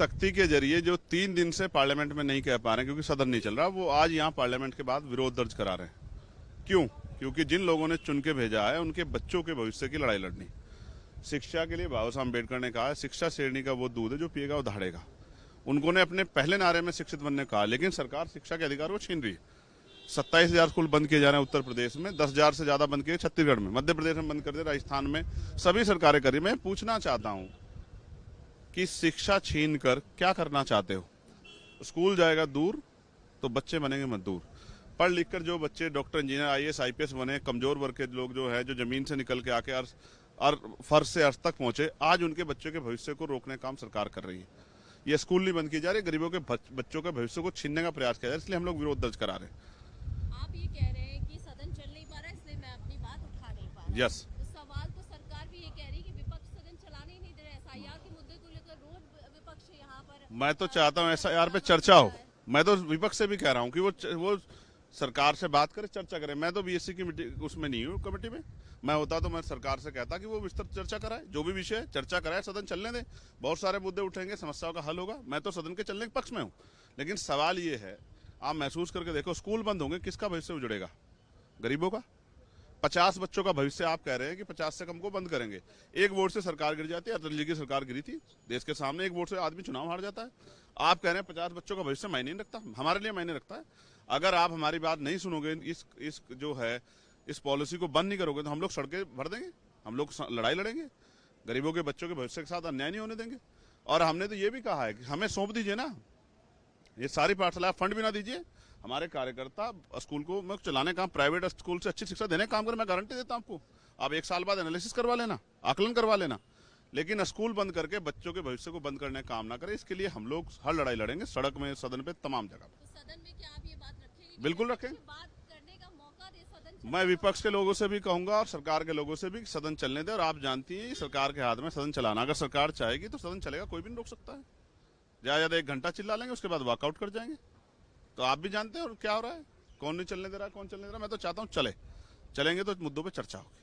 तख्ती के जरिए जो 3 दिन से पार्लियामेंट में नहीं कह पा रहे हैं क्योंकि सदन नहीं चल रहा, वो आज यहाँ पार्लियामेंट के बाद विरोध दर्ज करा रहे हैं। क्यों? क्योंकि जिन लोगों ने चुन के भेजा है उनके बच्चों के भविष्य की लड़ाई लड़नी। शिक्षा के लिए बाबा साहब अम्बेडकर ने कहा है, शिक्षा शेरनी का वो दूध है जो पिएगा वो दहाड़ेगा। उन्होंने अपने पहले नारे में शिक्षित बनने कहा, लेकिन सरकार शिक्षा के अधिकार को छीन रही है। 27,000 स्कूल बंद किए जा रहे हैं उत्तर प्रदेश में, 10,000 से ज्यादा बंद किए छत्तीसगढ़ में, मध्य प्रदेश में बंद कर दिए, राजस्थान में, सभी सरकारें करी। मैं पूछना चाहता हूं कि शिक्षा छीन कर क्या करना चाहते हो? स्कूल जाएगा दूर तो बच्चे बनेंगे मजदूर। पढ़ लिख कर जो बच्चे डॉक्टर, इंजीनियर, IAS, IPS बने, कमजोर वर्ग के लोग जो है, जो जमीन से निकल के आके और फर्श से अर्श तक पहुंचे, आज उनके बच्चों के भविष्य को रोकने का काम सरकार कर रही है। ये स्कूल नहीं बंद की जा रही, गरीबों के बच्चों के भविष्य को छीनने का प्रयास किया जा रहा है, इसलिए हम लोग विरोध दर्ज करा रहे हैं। आप ये कह रहे हैं कि सदन चल नहीं पा रहा है, इसलिए मैं अपनी बात उठा नहीं पा रहा। यस। तो सवाल तो सरकार भी ये कह रही है कि विपक्ष सदन चलाने ही नहीं दे रहा है। SIR के मुद्दे को लेकर रोज विपक्ष यहाँ पर। मैं तो चाहता हूँ SIR पे चर्चा हो। मैं तो विपक्ष से भी कह रहा हूँ कि वो सरकार से बात करे, चर्चा करे। मैं तो BSc की उसमें नहीं हूँ, कमेटी में। मैं होता तो मैं सरकार से कहता कि वो विस्तृत चर्चा कराए, जो भी विषय है चर्चा कराए, सदन चलने दे, बहुत सारे मुद्दे उठेंगे, समस्याओं का हल होगा। मैं तो सदन के चलने के पक्ष में हूँ, लेकिन सवाल ये है, आप महसूस करके देखो, स्कूल बंद होंगे, किसका भविष्य उजड़ेगा? गरीबों का। 50 बच्चों का भविष्य आप कह रहे हैं कि 50 से कम को बंद करेंगे। एक वोट से सरकार गिर जाती है, अटल जी की सरकार गिरी थी देश के सामने, एक वोट से आदमी चुनाव हार जाता है। आप कह रहे हैं 50 बच्चों का भविष्य मायने नहीं रखता, हमारे लिए मायने रखता है। अगर आप हमारी बात नहीं सुनोगे, इस जो है इस पॉलिसी को बंद नहीं करोगे, तो हम लोग सड़कें भर देंगे, हम लोग लड़ाई लड़ेंगे, गरीबों के बच्चों के भविष्य के साथ अन्याय नहीं होने देंगे। और हमने तो ये भी कहा है कि हमें सौंप दीजिए ना ये सारी पाठशाला, फंड भी ना दीजिए, हमारे कार्यकर्ता स्कूल को चलाने का, प्राइवेट स्कूल से अच्छी शिक्षा देने का काम करें। मैं गारंटी देता हूं आपको, आप 1 साल बाद एनालिसिस करवा लेना, आकलन करवा लेना, लेकिन स्कूल बंद करके बच्चों के भविष्य को बंद करने का काम ना करें। इसके लिए हम लोग हर लड़ाई लड़ेंगे, सड़क में, सदन पे, तमाम जगह। तो सदन में क्या आप ये बात रखेंगे? बिल्कुल रखेंगे। बात करने का मौका दे सदन। मैं विपक्ष के लोगों से भी कहूंगा और सरकार के लोगों से भी सदन चलने दे। और आप जानती हैं सरकार के हाथ में सदन चलाना, अगर सरकार चाहेगी तो सदन चलेगा, कोई भी नहीं रोक सकता है। ज्यादा 1 घंटा चिल्ला लेंगे, उसके बाद वॉकआउट कर जाएंगे। तो आप भी जानते हैं और क्या हो रहा है, कौन नहीं चलने दे रहा, कौन चलने दे रहा। मैं तो चाहता हूँ चलेंगे तो मुद्दों पर चर्चा होगी।